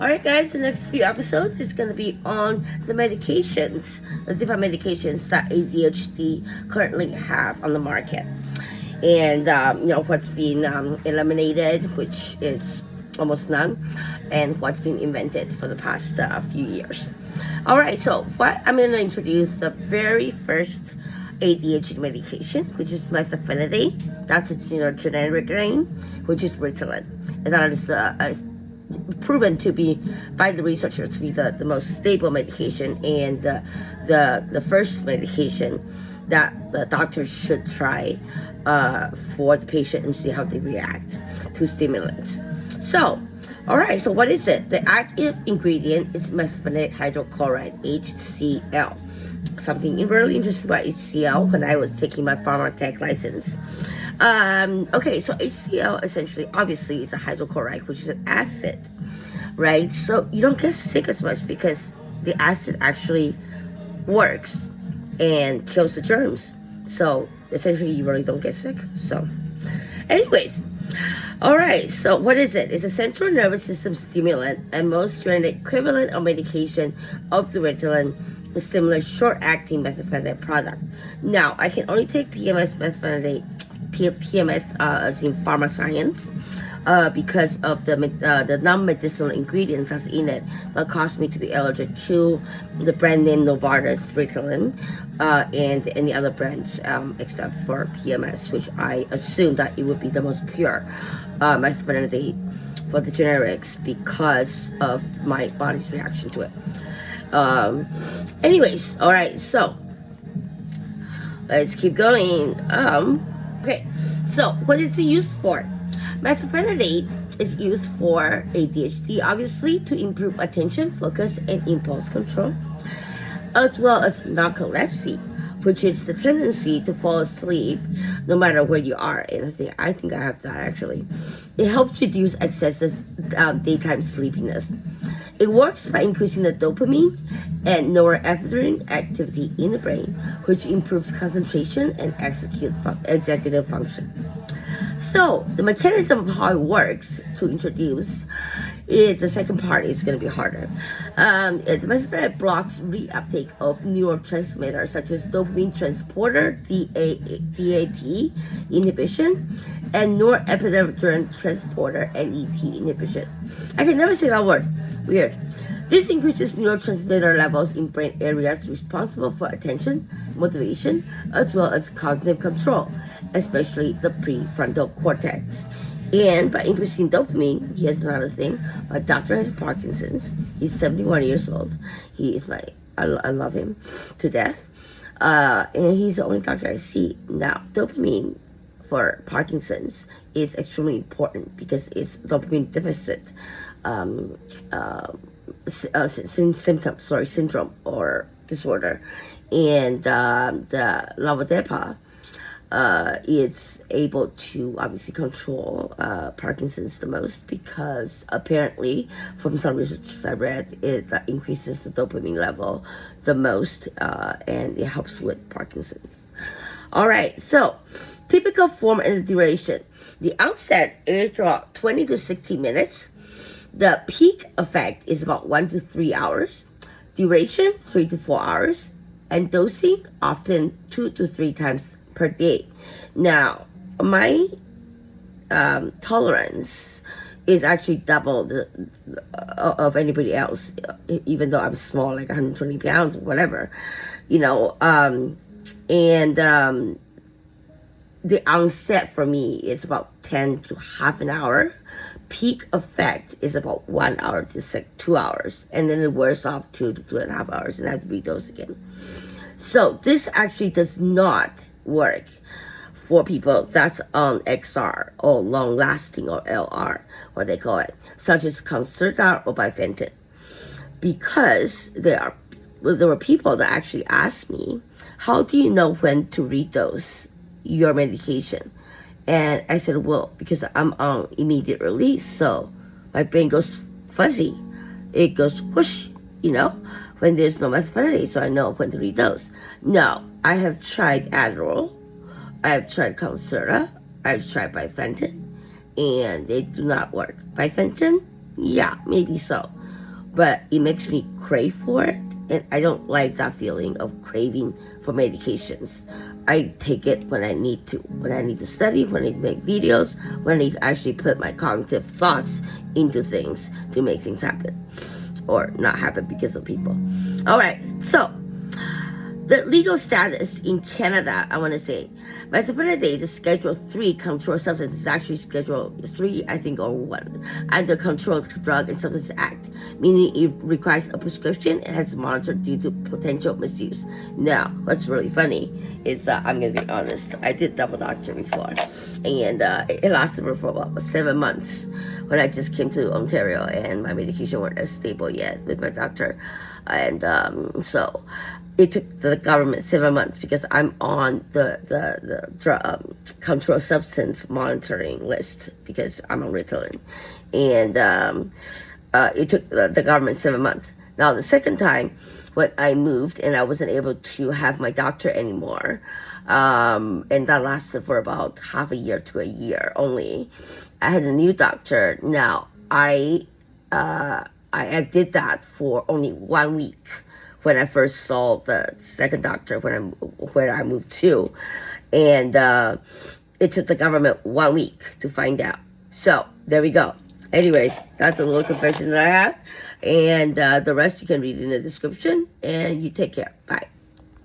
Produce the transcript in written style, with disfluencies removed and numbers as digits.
Alright guys, the next few episodes is going to be on the medications, the different medications that ADHD currently have on the market. And, what's been eliminated, which is almost none, and what's been invented for the past few years. Alright, so what I'm going to introduce the very first ADHD medication, which is methylphenidate. That's a generic name, which is Ritalin. And that is proven to be by the researchers to be the most stable medication and the first medication that the doctors should try for the patient and see how they react to stimulants. So, alright, so what is it? The active ingredient is methylphenidate hydrochloride, HCl. Something really interesting about HCl when I was taking my pharma-tech license. Okay, so HCl essentially, obviously, is a hydrochloride, which is an acid, right? So you don't get sick as much because the acid actually works and kills the germs. So essentially, you really don't get sick. So, anyways, all right. So what is it? It's a central nervous system stimulant and most generic equivalent of medication of the Ritalin, a similar short-acting methylphenidate product. Now, I can only take PMS methylphenidate, PMS as in pharma science, because of the non-medicinal ingredients that's in it that caused me to be allergic to the brand name Novartis Ritalin and any other brands except for PMS, which I assume that it would be the most pure methylphenidate for the generics because of my body's reaction to it. Anyways, all right, so let's keep going. Okay, so what is it used for? Methylphenidate is used for ADHD, obviously, to improve attention, focus, and impulse control, as well as narcolepsy, which is the tendency to fall asleep no matter where you are. And I think I have that actually. It helps reduce excessive daytime sleepiness. It works by increasing the dopamine and norepinephrine activity in the brain, which improves concentration and executive function. So, the mechanism of how it works to introduce it, the second part is going to be harder. The methylphenidate blocks reuptake of neurotransmitters such as dopamine transporter, DAT inhibition, and norepinephrine transporter, NET inhibition. I can never say that word. Weird. This increases neurotransmitter levels in brain areas responsible for attention, motivation, as well as cognitive control, especially the prefrontal cortex. And by increasing dopamine, here's another thing. My doctor has Parkinson's. He's 71 years old. He is I love him to death. And he's the only doctor I see. Now, dopamine for Parkinson's is extremely important because it's dopamine deficit syndrome or disorder. And the levodopa is able to obviously control Parkinson's the most because apparently from some research I read it increases the dopamine level the most and it helps with Parkinson's. All right, so typical form and duration. The onset is about 20 to 60 minutes. The peak effect is about 1 to 3 hours. Duration 3 to 4 hours. And dosing often 2 to 3 times per day. Now, my tolerance is actually double of anybody else, even though I'm small, like 120 pounds or whatever, the onset for me is about 10 to half an hour. Peak effect is about 1 hour to 2 hours, and then it wears off 2 to 2.5 hours, and I have to redose again. So this actually does not work for people that's on XR or long-lasting or LR, what they call it, such as Concerta or Bifenton, because there were people that actually asked me, how do you know when to redose your medication? And I said, well, because I'm on immediate release, so my brain goes fuzzy. It goes whoosh, when there's no methylphenidate, so I know when to redose. Now, I have tried Adderall, I've tried Concerta, I've tried Bifenton, and they do not work. Bifenton, yeah, maybe so. but it makes me crave for it, and I don't like that feeling of craving for medications. I take it when I need to study, when I need to make videos, when I need to actually put my cognitive thoughts into things to make things happen, or not happen because of people. All right, so the legal status in Canada, I want to say, methadone is Schedule 3 controlled substance. Is actually Schedule 3, I think, or 1, under Controlled Drug and Substance Act, meaning it requires a prescription and has monitored due to potential misuse. Now, what's really funny is that, I'm going to be honest, I did double doctor before, and it lasted for about 7 months when I just came to Ontario, and my medication weren't as stable yet with my doctor, and so it took the government 7 months because I'm on the drug controlled substance monitoring list because I'm on Ritalin, and it took the government 7 months. Now the second time, when I moved and I wasn't able to have my doctor anymore, and that lasted for about half a year to a year only. I had a new doctor. Now I did that for only 1 week when I first saw the second doctor where I moved to, and it took the government 1 week to find out. So there we go. Anyways, that's a little confession that I have, and the rest you can read in the description, and you take care. Bye.